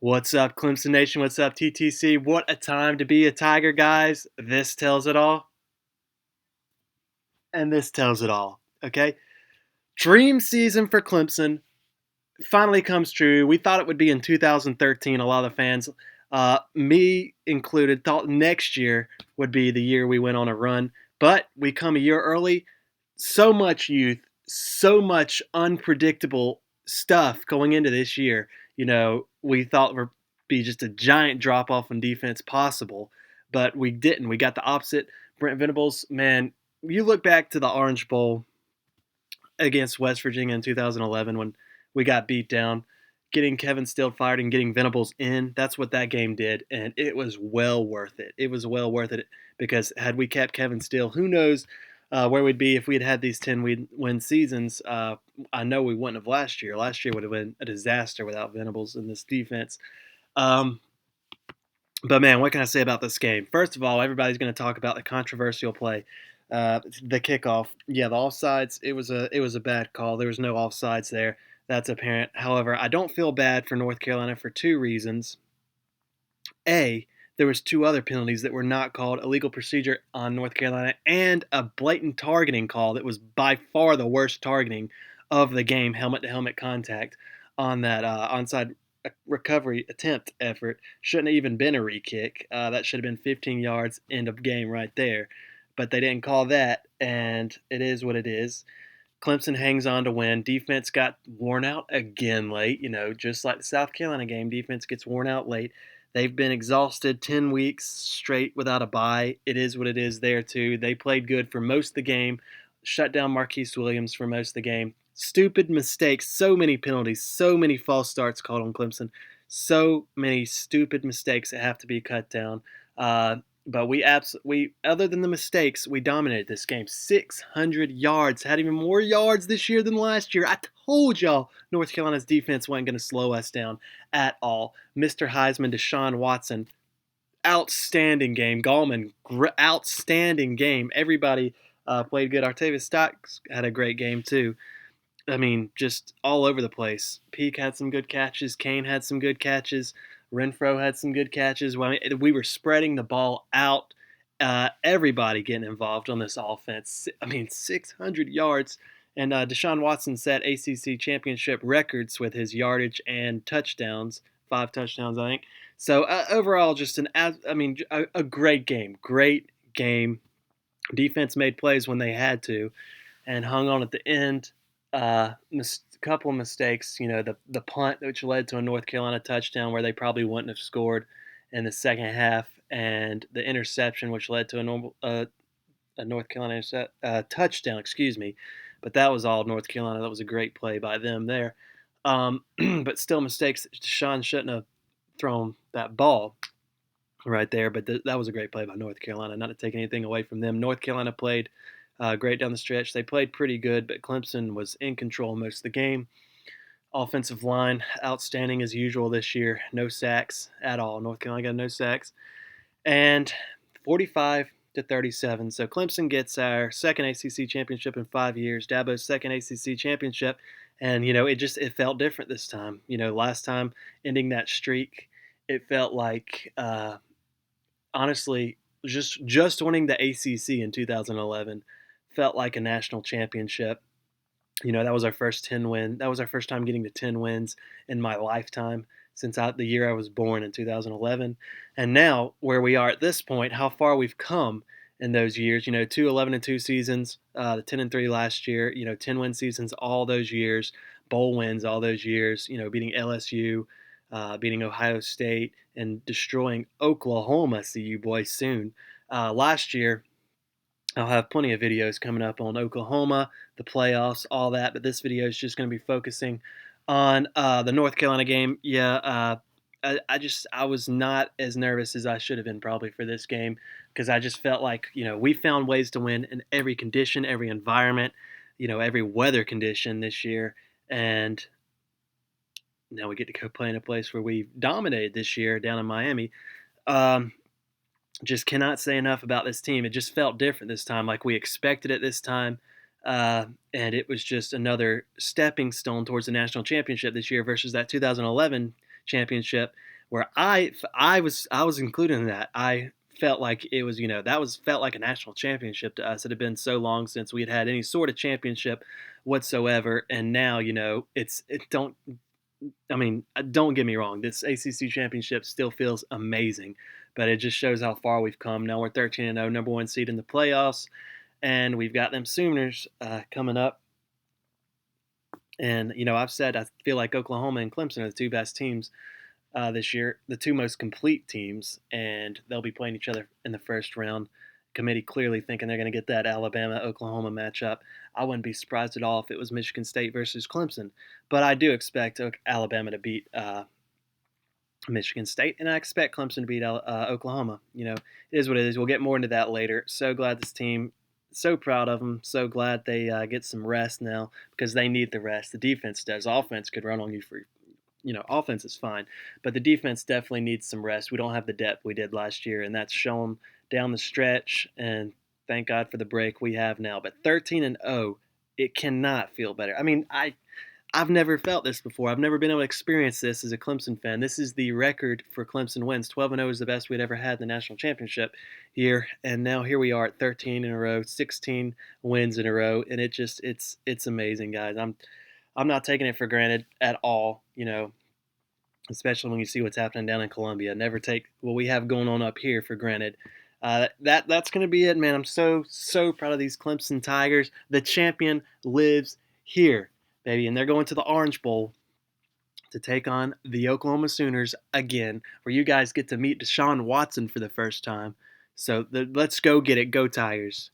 What's up, Clemson Nation? What's up, TTC? What a time to be a Tiger, guys. This tells it all, and this tells it all. Okay? Dream season for Clemson finally comes true. We thought it would be in 2013. A lot of the fans, me included, thought next year would be the year we went on a run, but we come a year early. So much youth, so much unpredictable stuff going into this year. We thought would be just a giant drop off in defense possible, but we didn't. We got the opposite. Brent Venables, man, you look back to the Orange Bowl against West Virginia in 2011 when we got beat down. Getting Kevin Steele fired and getting Venables in, that's what that game did, and it was well worth it. It was well worth it because had we kept Kevin Steele, who knows where we'd be if we'd had these 10 win seasons. I know we wouldn't have last year. Last year would have been a disaster without Venables in this defense. Um, but man, what can I say about this game? First of all, everybody's going to talk about the controversial play, the kickoff. Yeah, the offsides. It was a bad call. There was no offsides there. That's apparent. However, I don't feel bad for North Carolina for two reasons. A, there was two other penalties that were not called: illegal procedure on North Carolina and a blatant targeting call that was by far the worst targeting of the game, helmet-to-helmet contact on that onside recovery attempt effort. Shouldn't have even been a re-kick. That should have been 15 yards, end of game right there. But they didn't call that, and it is what it is. Clemson hangs on to win. Defense got worn out again late, just like the South Carolina game. Defense gets worn out late. They've been exhausted 10 weeks straight without a bye. It is what it is there, too. They played good for most of the game, shut down Marquise Williams for most of the game. Stupid mistakes, so many penalties, so many false starts called on Clemson, so many stupid mistakes that have to be cut down. But we other than the mistakes, we dominated this game. 600 yards, had even more yards this year than last year. I told y'all North Carolina's defense wasn't going to slow us down at all. Mr. Heisman, Deshaun Watson, outstanding game. Gallman, outstanding game. Everybody played good. Artavius Stocks had a great game too. I mean, just all over the place. Peak had some good catches. Kane had some good catches. Renfro had some good catches. We were spreading the ball out. Everybody getting involved on this offense. I mean, 600 yards. And Deshaun Watson set ACC championship records with his yardage and touchdowns. 5 touchdowns, I think. So overall, just a great game. Great game. Defense made plays when they had to and hung on at the end. Couple of mistakes, the punt, which led to a North Carolina touchdown where they probably wouldn't have scored in the second half, and the interception, which led to a North Carolina touchdown, excuse me. But that was all North Carolina. That was a great play by them there. But still mistakes. Deshaun shouldn't have thrown that ball right there, but that was a great play by North Carolina. Not to take anything away from them. North Carolina played great down the stretch. They played pretty good, but Clemson was in control most of the game. Offensive line, outstanding as usual this year. No sacks at all. North Carolina got no sacks. And 45-37. So Clemson gets our second ACC championship in 5 years. Dabo's second ACC championship. And, it felt different this time. Last time ending that streak, it felt like, honestly, just winning the ACC in 2011 felt like a national championship. That was our first 10 win. That was our first time getting to 10 wins in my lifetime since the year I was born in 2011. And now where we are at this point, how far we've come in those years, 2 11-2 seasons, the 10-3 last year, 10 win seasons all those years, bowl wins all those years, beating LSU, beating Ohio State, and destroying Oklahoma. See you boys soon. Last year, I'll have plenty of videos coming up on Oklahoma, the playoffs, all that, but this video is just going to be focusing on the North Carolina game. Yeah, I was not as nervous as I should have been probably for this game because I just felt like, we found ways to win in every condition, every environment, every weather condition this year, and now we get to go play in a place where we dominated this year down in Miami. Just cannot say enough about this team. It just felt different this time, like we expected it this time. And it was just another stepping stone towards the national championship this year versus that 2011 championship. where I was included in that. I felt like it was, that was felt like a national championship to us. It had been so long since we had had any sort of championship whatsoever, and now, it don't. I mean, don't get me wrong. This ACC championship still feels amazing, but it just shows how far we've come. Now we're 13-0, number one seed in the playoffs, and we've got them Sooners coming up. And I've said I feel like Oklahoma and Clemson are the two best teams this year, the two most complete teams, and they'll be playing each other in the first round. Committee clearly thinking they're going to get that Alabama-Oklahoma matchup. I wouldn't be surprised at all if it was Michigan State versus Clemson, but I do expect Alabama to beat Michigan State, and I expect Clemson to beat Oklahoma. It is what it is. We'll get more into that later. So glad this team, so proud of them. So glad they get some rest now because they need the rest. The defense does. Offense could run on you for offense is fine, but the defense definitely needs some rest. We don't have the depth we did last year, and that's shown down the stretch. And thank God for the break we have now. But 13-0, it cannot feel better. I mean, I've never felt this before. I've never been able to experience this as a Clemson fan. This is the record for Clemson wins. 12-0 is the best we'd ever had in the national championship year, and now here we are at 13 in a row, 16 wins in a row, and it's amazing, guys. I'm not taking it for granted at all, especially when you see what's happening down in Columbia. Never take what we have going on up here for granted. That's going to be it, man. I'm so proud of these Clemson Tigers. The champion lives here, baby, and they're going to the Orange Bowl to take on the Oklahoma Sooners again, where you guys get to meet Deshaun Watson for the first time. So let's go get it. Go Tigers.